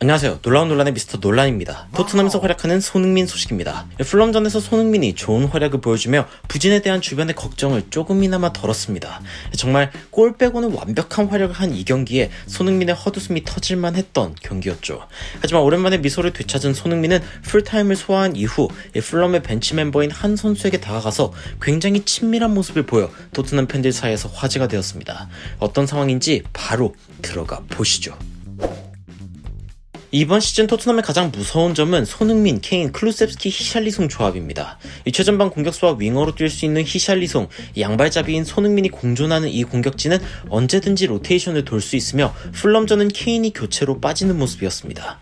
안녕하세요. 놀라운 논란의 미스터 논란입니다. 토트넘에서 활약하는 손흥민 소식입니다. 풀럼전에서 손흥민이 좋은 활약을 보여주며 부진에 대한 주변의 걱정을 조금이나마 덜었습니다. 정말 골 빼고는 완벽한 활약을 한 이 경기에 손흥민의 헛웃음이 터질만 했던 경기였죠. 하지만 오랜만에 미소를 되찾은 손흥민은 풀타임을 소화한 이후 풀럼의 벤치 멤버인 한 선수에게 다가가서 굉장히 친밀한 모습을 보여 토트넘 팬들 사이에서 화제가 되었습니다. 어떤 상황인지 바로 들어가 보시죠. 이번 시즌 토트넘의 가장 무서운 점은 손흥민, 케인, 클루셉스키, 히샬리송 조합입니다. 이 최전방 공격수와 윙어로 뛸 수 있는 히샬리송, 양발잡이인 손흥민이 공존하는 이 공격진은 언제든지 로테이션을 돌 수 있으며 풀럼전은 케인이 교체로 빠지는 모습이었습니다.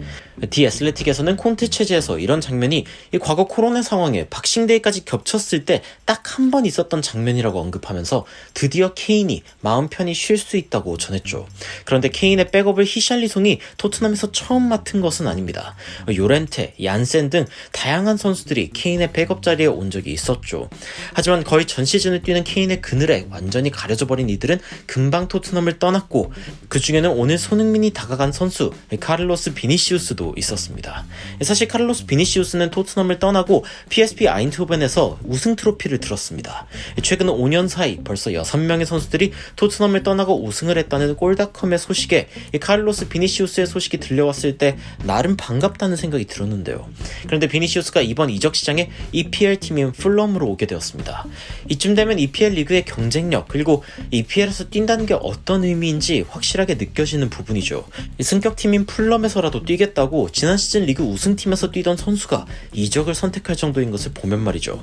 디 애슬레틱에서는 콘테 체제에서 이런 장면이 이 과거 코로나 상황에 박싱데이까지 겹쳤을 때 딱 한 번 있었던 장면이라고 언급하면서 드디어 케인이 마음 편히 쉴 수 있다고 전했죠. 그런데 케인의 백업을 히샬리송이 토트넘에서 처음 맡은 것은 아닙니다. 요렌테, 얀센 등 다양한 선수들이 케인의 백업 자리에 온 적이 있었죠. 하지만 거의 전 시즌을 뛰는 케인의 그늘에 완전히 가려져 버린 이들은 금방 토트넘을 떠났고 그 중에는 오늘 손흥민이 다가간 선수 카를로스 비니시우스도 있었습니다. 사실 카를로스 비니시우스는 토트넘을 떠나고 PSV 아인트호벤에서 우승 트로피를 들었습니다. 최근 5년 사이 벌써 6명의 선수들이 토트넘을 떠나고 우승을 했다는 골닷컴의 소식에 카를로스 비니시우스의 소식이 들려왔을 때 나름 반갑다는 생각이 들었는데요. 그런데 비니시우스가 이번 이적 시장에 EPL 팀인 풀럼으로 오게 되었습니다. 이쯤 되면 EPL 리그의 경쟁력 그리고 EPL에서 뛴다는 게 어떤 의미인지 확실하게 느껴지는 부분이죠. 승격팀인 풀럼에서라도 뛰겠다고 지난 시즌 리그 우승팀에서 뛰던 선수가 이적을 선택할 정도인 것을 보면 말이죠.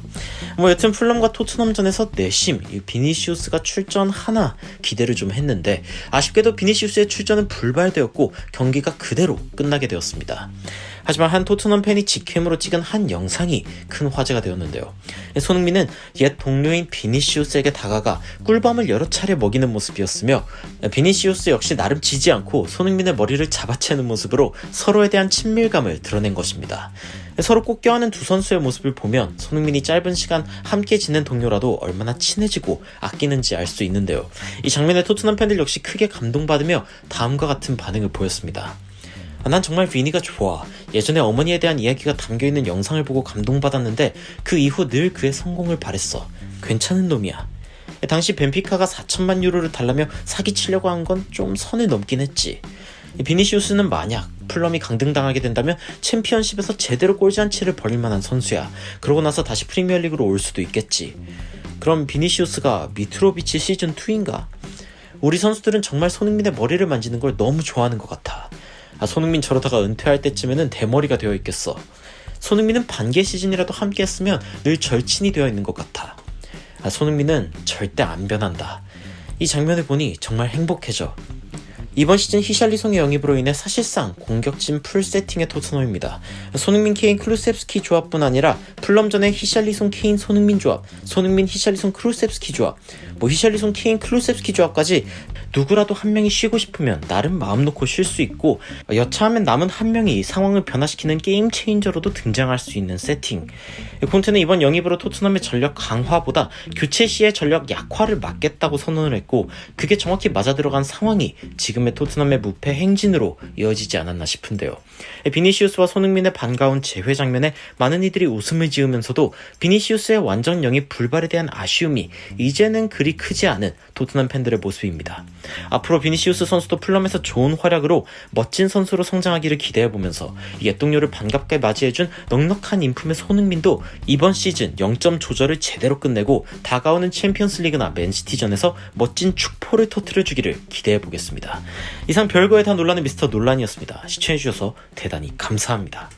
여튼 풀럼과 토트넘전에서 내심 비니시우스가 출전하나 기대를 좀 했는데 아쉽게도 비니시우스의 출전은 불발되었고 경기가 그대로 끝나게 되었습니다. 하지만 한 토트넘 팬이 직캠으로 찍은 한 영상이 큰 화제가 되었는데요. 손흥민은 옛 동료인 비니시우스에게 다가가 꿀밤을 여러 차례 먹이는 모습이었으며 비니시우스 역시 나름 지지 않고 손흥민의 머리를 잡아채는 모습으로 서로에 대한 친밀감을 드러낸 것입니다. 서로 꼭 껴안은 두 선수의 모습을 보면 손흥민이 짧은 시간 함께 지낸 동료라도 얼마나 친해지고 아끼는지 알 수 있는데요. 이 장면에 토트넘 팬들 역시 크게 감동받으며 다음과 같은 반응을 보였습니다. 난 정말 비니가 좋아. 예전에 어머니에 대한 이야기가 담겨있는 영상을 보고 감동받았는데 그 이후 늘 그의 성공을 바랬어. 괜찮은 놈이야. 당시 벤피카가 4천만 유로를 달라며 사기치려고 한 건 좀 선을 넘긴 했지. 비니시우스는 만약 풀럼이 강등당하게 된다면 챔피언십에서 제대로 꼴잔치를 벌일 만한 선수야. 그러고 나서 다시 프리미어리그로 올 수도 있겠지. 그럼 비니시우스가 미트로비치 시즌2인가? 우리 선수들은 정말 손흥민의 머리를 만지는 걸 너무 좋아하는 것 같아. 손흥민 저러다가 은퇴할 때쯤에는 대머리가 되어 있겠어. 손흥민은 반개 시즌이라도 함께 했으면 늘 절친이 되어 있는 것 같아. 손흥민은 절대 안 변한다. 이 장면을 보니 정말 행복해져. 이번 시즌 히샬리송의 영입으로 인해 사실상 공격진 풀 세팅의 토트넘입니다. 손흥민, 케인, 클루셉스키 조합뿐 아니라 풀럼전의 히샬리송, 케인, 손흥민 조합, 손흥민, 히샬리송, 클루셉스키 조합, 히샬리송, 케인, 클루셉스키 조합까지 누구라도 한 명이 쉬고 싶으면 나름 마음 놓고 쉴 수 있고 여차하면 남은 한 명이 상황을 변화시키는 게임 체인저로도 등장할 수 있는 세팅. 콘테는 이번 영입으로 토트넘의 전력 강화보다 교체 시의 전력 약화를 막겠다고 선언을 했고 그게 정확히 맞아들어간 상황이 지금의 토트넘의 무패 행진으로 이어지지 않았나 싶은데요. 비니시우스와 손흥민의 반가운 재회 장면에 많은 이들이 웃음을 지으면서도 비니시우스의 완전 영입 불발에 대한 아쉬움이 이제는 그리 크지 않은 토트넘 팬들의 모습입니다. 앞으로 비니시우스 선수도 풀럼에서 좋은 활약으로 멋진 선수로 성장하기를 기대해보면서 옛 동료를 반갑게 맞이해준 넉넉한 인품의 손흥민도 이번 시즌 0점 조절을 제대로 끝내고 다가오는 챔피언스리그나 맨시티전에서 멋진 축포를 터뜨려주기를 기대해보겠습니다. 이상 별거에 다 놀라는 미스터 논란이었습니다. 시청해주셔서 대단히 감사합니다.